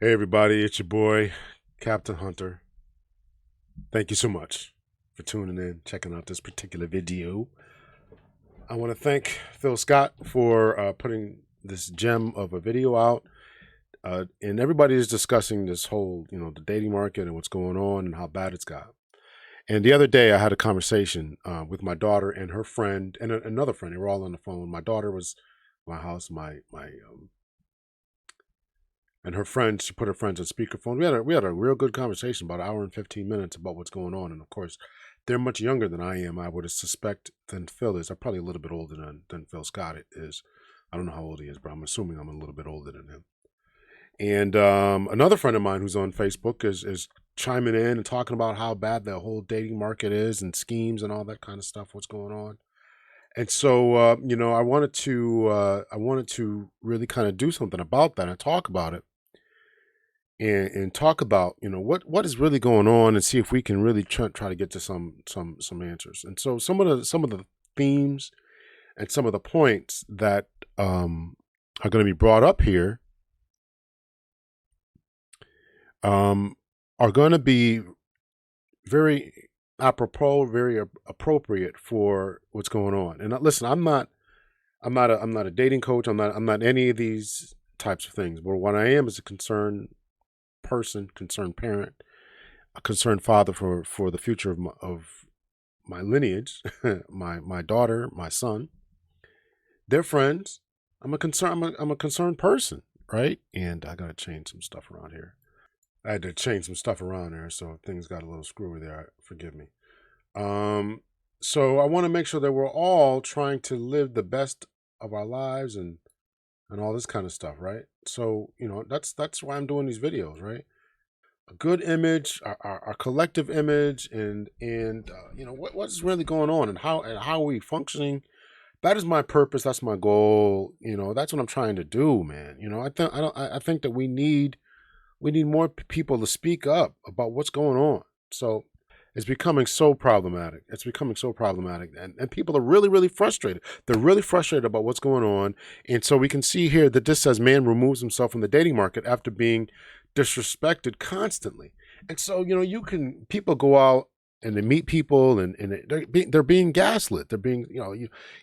Hey everybody, it's your boy, Captain Hunter. Thank you so much for tuning in, checking out this particular video. I want to thank Phil Scott for putting this gem of a video out. And everybody is discussing this whole, the dating market and what's going on and how bad it's got. And the other day I had a conversation with my daughter and her friend and another friend. They were all on the phone. My daughter was at my house, and her friends, she put her friends on speakerphone. We had a real good conversation, about an hour and 15 minutes, about what's going on. And of course, they're much younger than I am, I would suspect, than Phil is. I'm probably a little bit older than Phil Scott is. I don't know how old he is, but I'm assuming I'm a little bit older than him. And another friend of mine who's on Facebook is chiming in and talking about how bad the whole dating market is and schemes and all that kind of stuff, what's going on. And so, I wanted to really kind of do something about that and talk about it and talk about what is really going on and see if we can really try to get to some answers. And so some of the themes and some of the points that are going to be brought up here are going to be very apropos, very appropriate for what's going on. And listen, I'm not a dating coach. I'm not any of these types of things. But what I am is a concerned person, concerned parent, a concerned father for the future of my lineage, my daughter, my son, their friends. I'm a concerned person, right? And I gotta change some stuff around here. I had to change some stuff around there, so things got a little screwy there. Forgive me. Um, so I want to make sure that we're all trying to live the best of our lives and all this kind of stuff, right? So that's why I'm doing these videos, right? A good image, our collective image, and what's really going on and how are we functioning. That is my purpose. That's my goal. That's what I'm trying to do, man. I think that we need more people to speak up about what's going on. So it's becoming so problematic. It's becoming so problematic. And people are really, really frustrated. They're really frustrated about what's going on. And so we can see here that this says man removes himself from the dating market after being disrespected constantly. And so, people go out and they meet people and they're being gaslit. They're being,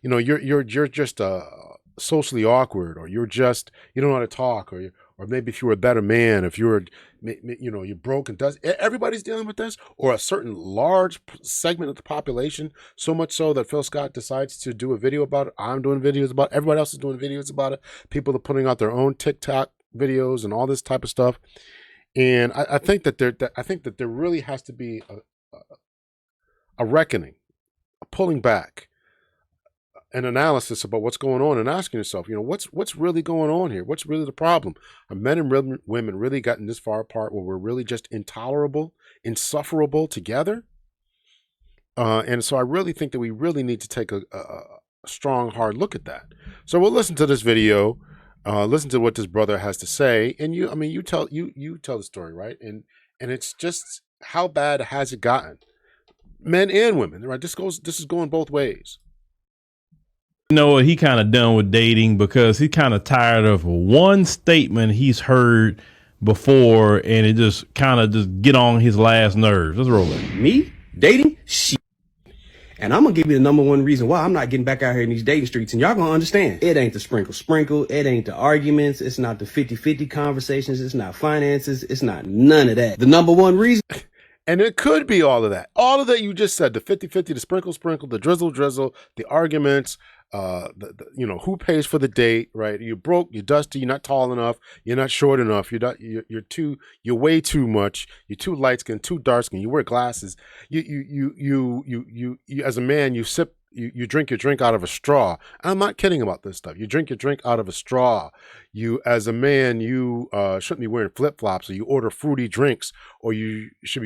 you're just socially awkward, or you don't know how to talk, or maybe if you were a better man, if you were, you're broken. Everybody's dealing with this, or a certain large segment of the population, so much so that Phil Scott decides to do a video about it. I'm doing videos about it. Everybody else is doing videos about it. People are putting out their own TikTok videos and all this type of stuff. And I think that there really has to be a reckoning, a pulling back, an analysis about what's going on, and asking yourself, what's really going on here? What's really the problem? Are men and women really gotten this far apart where we're really just intolerable, insufferable together? And so I really think that we really need to take a strong, hard look at that. So we'll listen to this video, listen to what this brother has to say, and you tell the story, right? And it's just, how bad has it gotten, men and women, right? This is going both ways. You know what? He kind of done with dating because he's kind of tired of one statement he's heard before, and it just kind of just get on his last nerves. Let's roll it. Me? Dating? Shit. And I'm gonna give you the number one reason why I'm not getting back out here in these dating streets, and y'all gonna understand. It ain't the sprinkle. It ain't the arguments. It's not the 50-50 conversations. It's not finances. It's not none of that. The number one reason. And it could be all of that. All of that you just said, the 50-50, the sprinkle, the drizzle, the arguments, who pays for the date, right? You're broke, you're dusty, you're not tall enough, you're not short enough, you're way too much, you're too light skinned, too dark skinned, you wear glasses, you as a man, you drink your drink out of a straw. I'm not kidding about this stuff. You drink your drink out of a straw. You, as a man, you shouldn't be wearing flip flops, or you order fruity drinks, or you should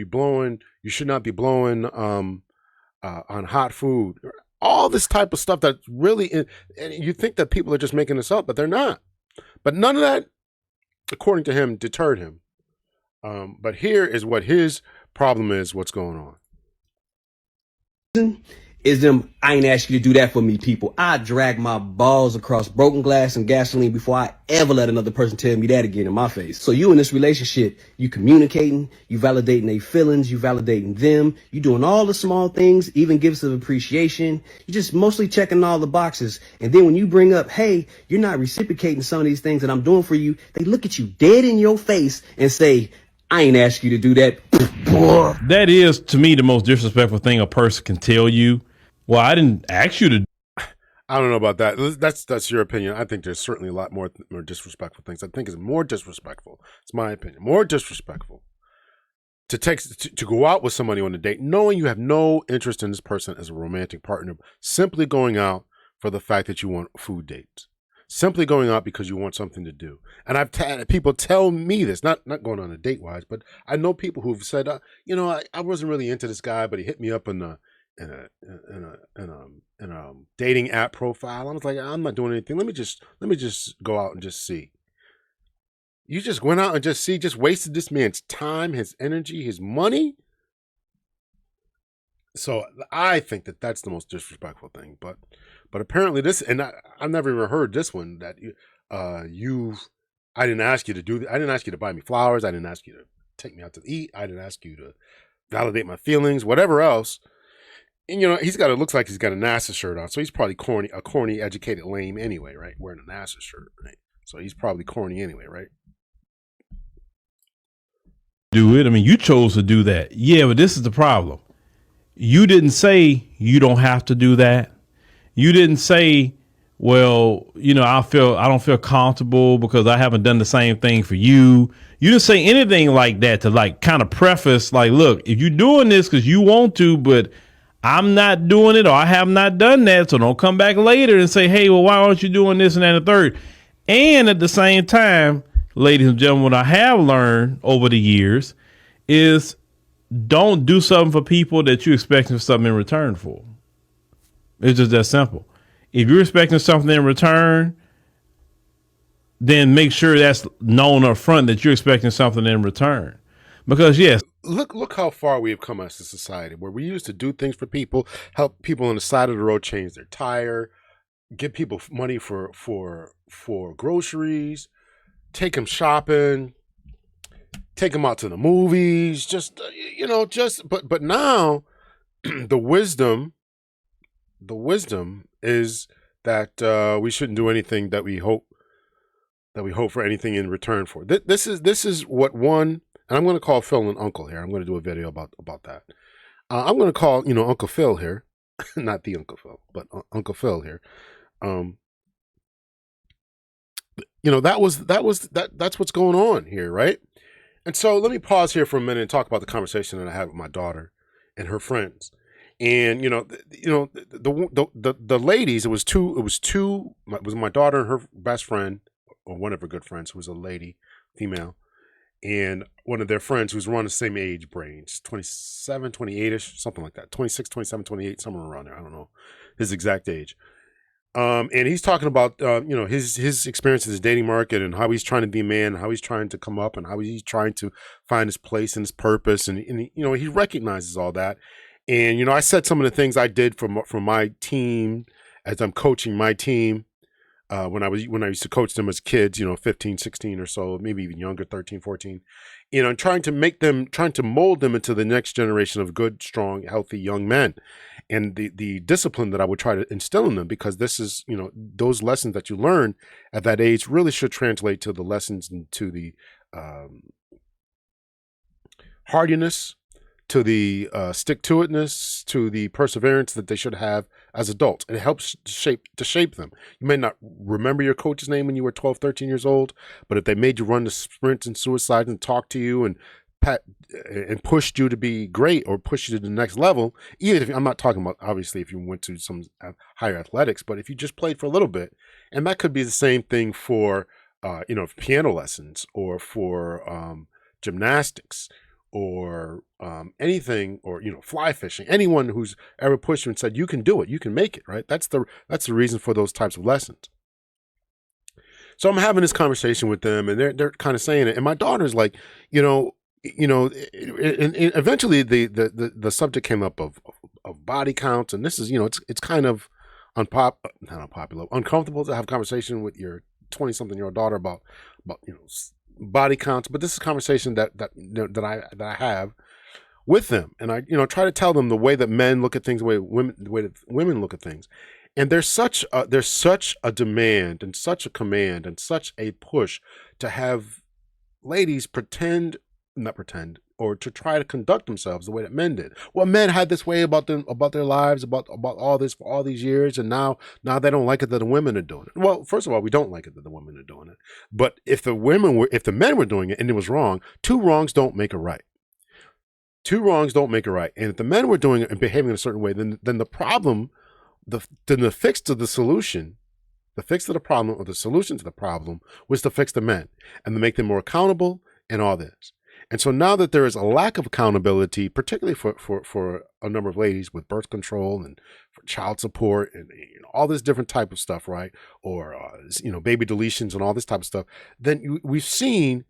not be blowing on hot food. All this type of stuff that really, and you think that people are just making this up, but they're not. But none of that, according to him, deterred him. But here is what his problem is, what's going on. is them, I ain't ask you to do that for me people. I drag my balls across broken glass and gasoline before I ever let another person tell me that again in my face. So you in this relationship, you communicating, you validating their feelings, you validating them, you doing all the small things, even gifts of appreciation. You just mostly checking all the boxes. And then when you bring up, hey, you're not reciprocating some of these things that I'm doing for you, they look at you dead in your face and say, I ain't ask you to do that. That is, to me, the most disrespectful thing a person can tell you. Well, I didn't ask you to. I don't know about that. That's your opinion. I think there's certainly a lot more disrespectful things. I think it's more disrespectful. It's my opinion. More disrespectful to go out with somebody on a date, knowing you have no interest in this person as a romantic partner, simply going out for the fact that you want food dates, simply going out because you want something to do. And I've had people tell me this, not going on a date wise, but I know people who've said, I wasn't really into this guy, but he hit me up in a dating app profile. I was like, I'm not doing anything. Let me just go out and just see. You just went out and just wasted this man's time, his energy, his money. So I think that that's the most disrespectful thing. But apparently this, and I've never even heard this one, that I didn't ask you to do. I didn't ask you to buy me flowers. I didn't ask you to take me out to eat. I didn't ask you to validate my feelings, whatever else. And looks like he's got a NASA shirt on, so he's probably a corny, educated lame anyway, right? Wearing a NASA shirt, right? So he's probably corny anyway, right? Do it. I mean, you chose to do that. Yeah, but this is the problem. You didn't say you don't have to do that. You didn't say, well, I don't feel comfortable because I haven't done the same thing for you. You didn't say anything like that to like kind of preface, like, look, if you're doing this because you want to, but I'm not doing it, or I have not done that, so don't come back later and say, hey, well, why aren't you doing this and that and the third? And at the same time, ladies and gentlemen, what I have learned over the years is don't do something for people that you're expecting something in return for. It's just that simple. If you're expecting something in return, then make sure that's known up front that you're expecting something in return. Because yes, look how far we have come as a society, where we used to do things for people, help people on the side of the road change their tire, give people money for groceries, take them shopping, take them out to the movies, but now the wisdom is that we shouldn't do anything that we hope for anything in return for. This is what one. And I'm going to call Phil an uncle here. I'm going to do a video about that. I'm going to call, Uncle Phil here, not the Uncle Phil, but Uncle Phil here. That's what's going on here, right? And so let me pause here for a minute and talk about the conversation that I had with my daughter and her friends. And the ladies, it was my daughter and her best friend, or one of her good friends, who was a lady, female, and one of their friends who's around the same age range, 27, 28-ish, something like that. 26, 27, 28, somewhere around there. I don't know his exact age. And he's talking about, his experience in the dating market and how he's trying to be a man, how he's trying to come up and how he's trying to find his place and his purpose. And he recognizes all that. And, I said some of the things I did for my team as I'm coaching my team. When I used to coach them as kids, 15, 16 or so, maybe even younger, 13, 14, trying to mold them into the next generation of good, strong, healthy young men. And the discipline that I would try to instill in them, because this is, those lessons that you learn at that age really should translate to the lessons and to the hardiness, to the stick-to-itness, to the perseverance that they should have as adults. It helps to shape them. You may not remember your coach's name when you were 12, 13 years old, but if they made you run the sprints and suicides and talk to you and pushed you to be great or pushed you to the next level, even if I'm not talking about, obviously, if you went to some higher athletics, but if you just played for a little bit, and that could be the same thing for, piano lessons or for gymnastics, or anything, or fly fishing. Anyone who's ever pushed you and said you can do it, you can make it, right? That's the reason for those types of lessons. So I'm having this conversation with them, and they're kind of saying it, and my daughter's like, and eventually the subject came up of body counts, and this is it's kind of not unpopular, uncomfortable to have a conversation with your 20-something-year-old daughter about body counts. But this is a conversation that I have with them, and I try to tell them the way that men look at things, the way that women look at things. And there's such a demand and such a command and such a push to have ladies not pretend, or to try to conduct themselves the way that men did. Well, men had this way about their lives, about all this for all these years, and now they don't like it that the women are doing it. Well, first of all, we don't like it that the women are doing it. But if the men were doing it and it was wrong, two wrongs don't make a right. Two wrongs don't make a right. And if the men were doing it and behaving in a certain way, then the problem, then the fix to the solution, the fix to the problem, or the solution to the problem, was to fix the men and to make them more accountable and all this. And so now that there is a lack of accountability, particularly for a number of ladies with birth control and for child support and all this different type of stuff, right? Or baby deletions and all this type of stuff, then we've seen,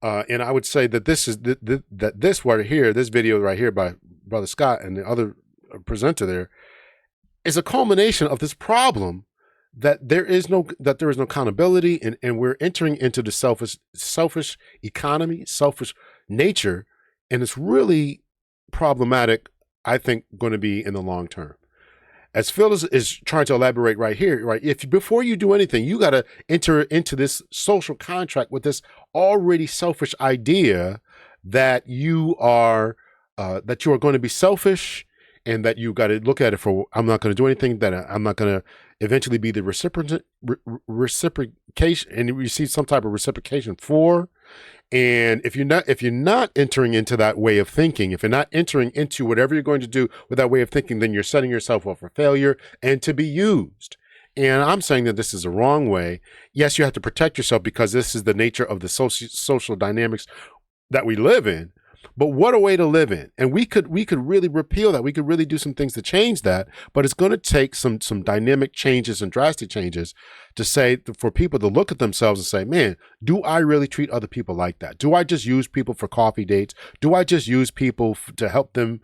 and I would say that this is this right here, this video right here by Brother Scott and the other presenter there, is a culmination of this problem that there is no accountability, and we're entering into the selfish economy, selfish nature, and it's really problematic, I think, going to be in the long term. As Phil is trying to elaborate right here, right? If before you do anything, you got to enter into this social contract with this already selfish idea that you are going to be selfish, and that you got to look at it for, I'm not going to do anything that I'm not going to eventually be the reciprocation and receive some type of reciprocation for. And if you're not entering into that way of thinking, if you're not entering into whatever you're going to do with that way of thinking, then you're setting yourself up for failure and to be used. And I'm saying that this is the wrong way. Yes, you have to protect yourself because this is the nature of the social dynamics that we live in. But what a way to live in. And we could really repeal that. We could really do some things to change that. But it's going to take some dynamic changes and drastic changes to say, for people to look at themselves and say, man, do I really treat other people like that? Do I just use people for coffee dates? Do I just use people to help them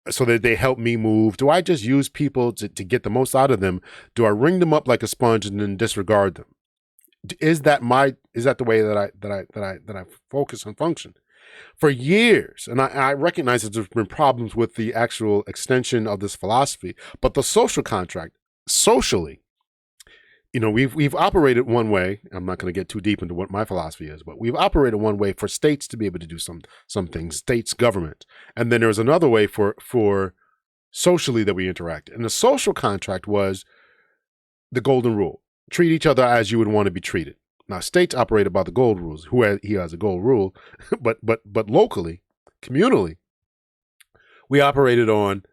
so that they help me move? Do I just use people to get the most out of them? Do I ring them up like a sponge and then disregard them? Is that the way that I focus and function? For years, and I recognize that there's been problems with the actual extension of this philosophy, but the social contract, socially, we've operated one way. I'm not going to get too deep into what my philosophy is, but we've operated one way for states to be able to do some things, states, government, and then there's another way for socially that we interact. And the social contract was the golden rule: treat each other as you would want to be treated. Now, states operated by the gold rules. He has a gold rule, but locally, communally, we operated on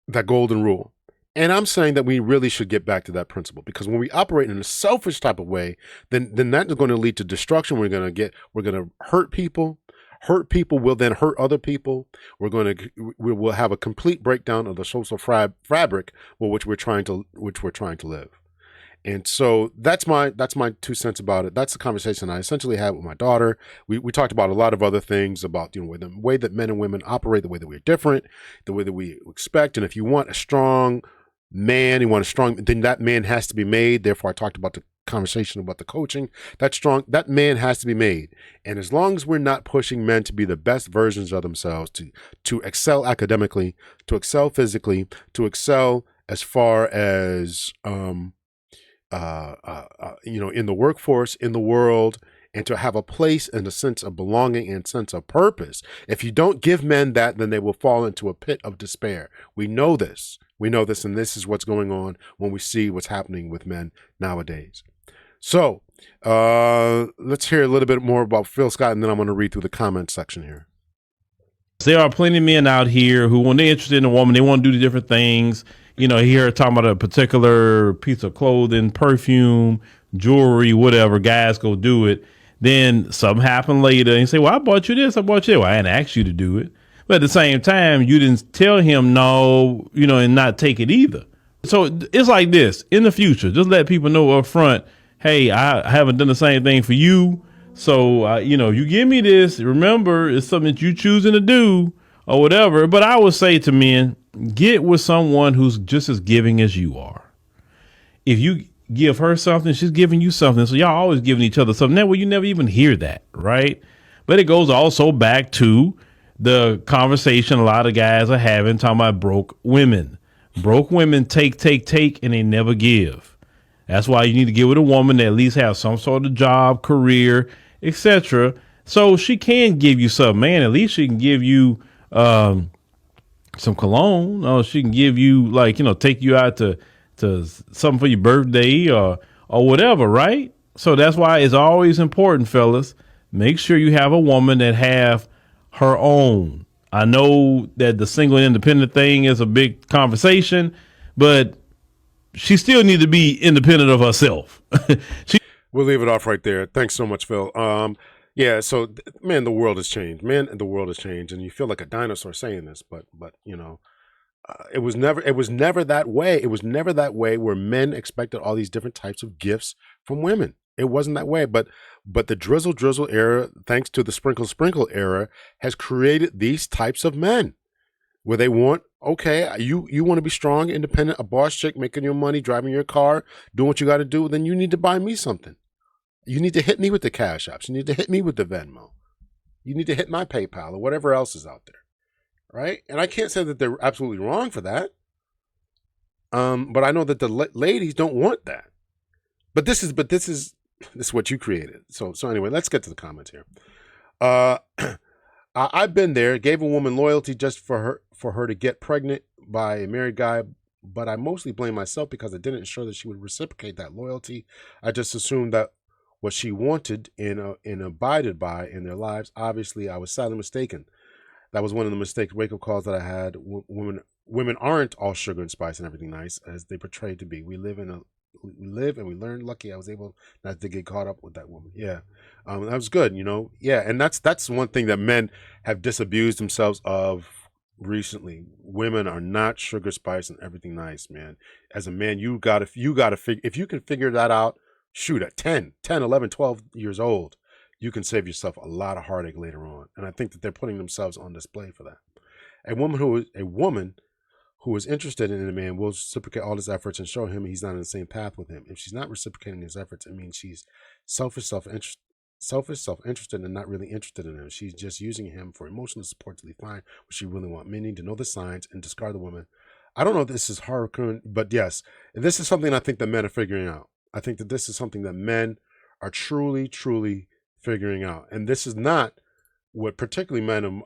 that golden rule. And I'm saying that we really should get back to that principle, because when we operate in a selfish type of way, then that is going to lead to destruction. We're going to hurt people. Hurt people will then hurt other people. We will have a complete breakdown of the social fabric which we're trying to live. And so that's my 2 cents about it. That's the conversation I essentially had with my daughter. We talked about a lot of other things about the way that men and women operate, the way that we're different, the way that we expect. And if you want a strong man, then that man has to be made. Therefore, I talked about the conversation about the coaching. That man has to be made. And as long as we're not pushing men to be the best versions of themselves, to excel academically, to excel physically, to excel as far as in the workforce, in the world, and to have a place and a sense of belonging and sense of purpose. If you don't give men that, then they will fall into a pit of despair. We know this, and this is what's going on when we see what's happening with men nowadays. So let's hear a little bit more about Phil Scott, and then I'm going to read through the comment section here. There are plenty of men out here who, when they're interested in a woman, they want to do the different things. Here talking about a particular piece of clothing, perfume, jewelry, whatever. Guys go do it. Then something happened later and you say, well, I bought you this, I bought you that. Well, I didn't ask you to do it. But at the same time, you didn't tell him no, and not take it either. So it's like this. In the future, just let people know up front, hey, I haven't done the same thing for you. So, you give me this, remember, it's something that you choosing to do or whatever. But I would say to men, get with someone who's just as giving as you are. If you give her something, she's giving you something. So y'all always giving each other something. That way you never even hear that, right? But it goes also back to the conversation a lot of guys are having talking about broke women. Broke women take, and they never give. That's why you need to get with a woman that at least have some sort of job, career, etc. So she can give you something, man. At least she can give you some cologne, or she can give you, like, take you out to something for your birthday or whatever, right? So that's why it's always important, fellas. Make sure you have a woman that have her own. I know that the single and independent thing is a big conversation, but she still needs to be independent of herself. We'll leave it off right there. Thanks so much, Phil. Yeah, so man, the world has changed. Man, the world has changed, and you feel like a dinosaur saying this, but it was never that way. It was never that way where men expected all these different types of gifts from women. It wasn't that way. But the drizzle era, thanks to the sprinkle era, has created these types of men where they want, okay, you want to be strong, independent, a boss chick, making your money, driving your car, doing what you got to do, then you need to buy me something. You need to hit me with the Cash Apps. You need to hit me with the Venmo. You need to hit my PayPal or whatever else is out there, right? And I can't say that they're absolutely wrong for that. But I know that the ladies don't want that. But this is what you created. So anyway, let's get to the comments here. I've been there. Gave a woman loyalty just for her to get pregnant by a married guy. But I mostly blame myself because I didn't ensure that she would reciprocate that loyalty. I just assumed that what she wanted and abided by in their lives. Obviously, I was sadly mistaken. That was one of the wake-up calls that I had. Women aren't all sugar and spice and everything nice as they portray to be. We live and we learn. Lucky I was able not to get caught up with that woman. Yeah, that was good. Yeah, and that's one thing that men have disabused themselves of recently. Women are not sugar spice and everything nice, man. As a man, you gotta figure, if you can figure that out. Shoot, at 10, 11, 12 years old, you can save yourself a lot of heartache later on. And I think that they're putting themselves on display for that. A woman who is interested in a man will reciprocate all his efforts and show him he's not on the same path with him. If she's not reciprocating his efforts, it means she's self-interested and not really interested in him. She's just using him for emotional support to find what she really wants. Men need to know the signs and discard the woman. I don't know if this is hard, but yes, this is something I think that men are figuring out. I think that this is something that men are truly, truly figuring out. And this is not what particularly men of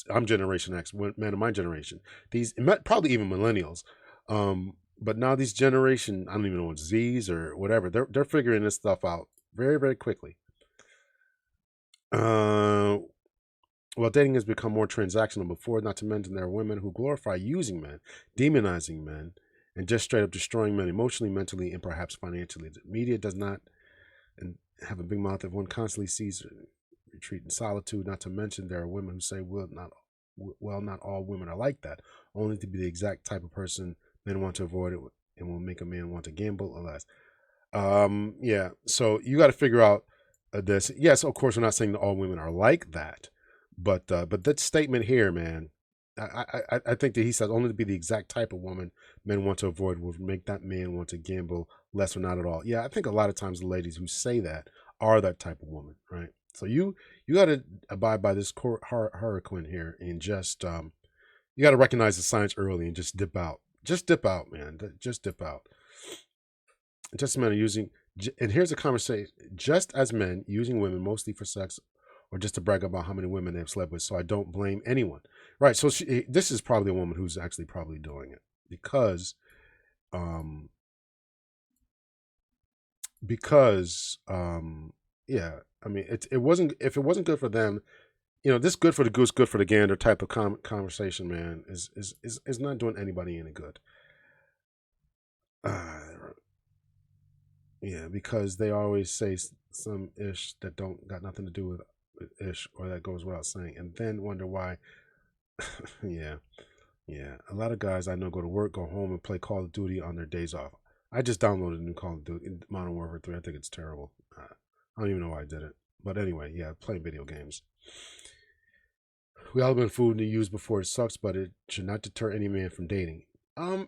I'm Generation X, men of my generation. These probably even millennials. But now these generation, I don't even know what Z's or whatever, they're figuring this stuff out very, very quickly. Well, dating has become more transactional before, not to mention there are women who glorify using men, demonizing men, and just straight up destroying men emotionally, mentally, and perhaps financially. The media does not have a big mouth if one constantly sees retreat in solitude. Not to mention there are women who say, not all women are like that, only to be the exact type of person men want to avoid it and will make a man want to gamble or less. Yeah, so you got to figure out this. Yes, of course, we're not saying that all women are like that, but that statement here, man, I think that he says only to be the exact type of woman men want to avoid will make that man want to gamble less or not at all. Yeah, I think a lot of times the ladies who say that are that type of woman, right? So you got to abide by this hurricane here and just you got to recognize the signs early and just dip out. Just dip out, man. Just dip out. Just men using, and here's a conversation. Just as men using women mostly for sex or just to brag about how many women they've slept with. So I don't blame anyone. Right. So this is probably a woman who's actually probably doing it because yeah, I mean, it wasn't, if it wasn't good for them, this good for the goose, good for the gander type of conversation, man, is not doing anybody any good. Yeah, because they always say some ish that don't got nothing to do with ish, or that goes without saying, and then wonder why. Yeah, a lot of guys I know go to work, go home, and play Call of Duty on their days off. I just downloaded a new Call of Duty, Modern Warfare 3. I think it's terrible. I don't even know why I did it, but anyway, yeah, playing video games. We all been fooled and used before. It sucks, but it should not deter any man from dating. I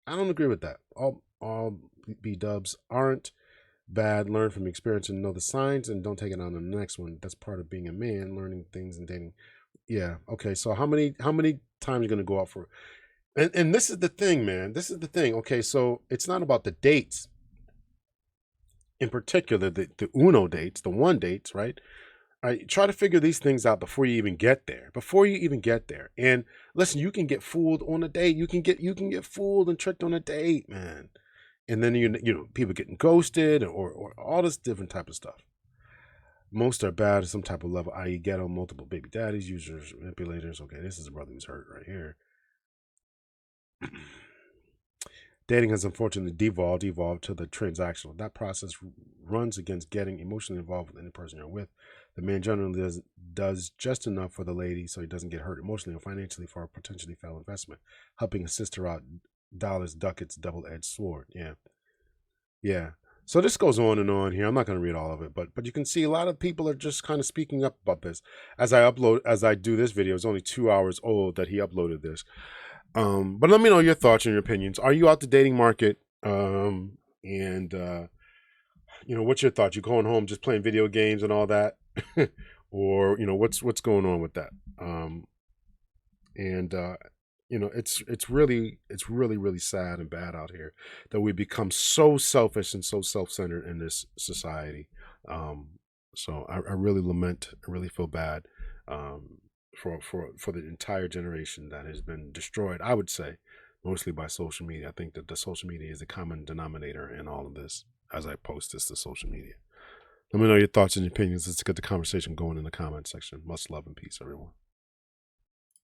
don't agree with that. All B dubs aren't bad. Learn from experience and know the signs, and don't take it on to the next one. That's part of being a man, learning things and dating. Yeah. Okay. So how many times are you gonna go out for? And this is the thing, man. This is the thing. Okay. So it's not about the dates. In particular, the uno dates, the one dates, right? Try to figure these things out before you even get there. Before you even get there. And listen, you can get fooled on a date. You can get fooled and tricked on a date, man. And then you know people getting ghosted or all this different type of stuff. Most are bad at some type of level, i.e., ghetto, multiple baby daddies, users, manipulators. Okay, this is a brother who's hurt right here. Dating has unfortunately devolved to the transactional. That process runs against getting emotionally involved with any person you're with. The man generally does just enough for the lady so he doesn't get hurt emotionally or financially for a potentially failed investment. Helping a sister out, dollars, ducats, double-edged sword. Yeah. So this goes on and on here. I'm not going to read all of it, but you can see a lot of people are just kind of speaking up about this. As I do this video, it's only 2 hours old that he uploaded this. But let me know your thoughts and your opinions. Are you out the dating market? What's your thoughts? You going home just playing video games and all that, or what's going on with that? It's really sad and bad out here that we become so selfish and so self-centered in this society. So I really lament. I really feel bad. For the entire generation that has been destroyed, I would say, mostly by social media. I think that the social media is a common denominator in all of this as I post this to social media. Let me know your thoughts and opinions. Let's get the conversation going in the comment section. Much love and peace, everyone.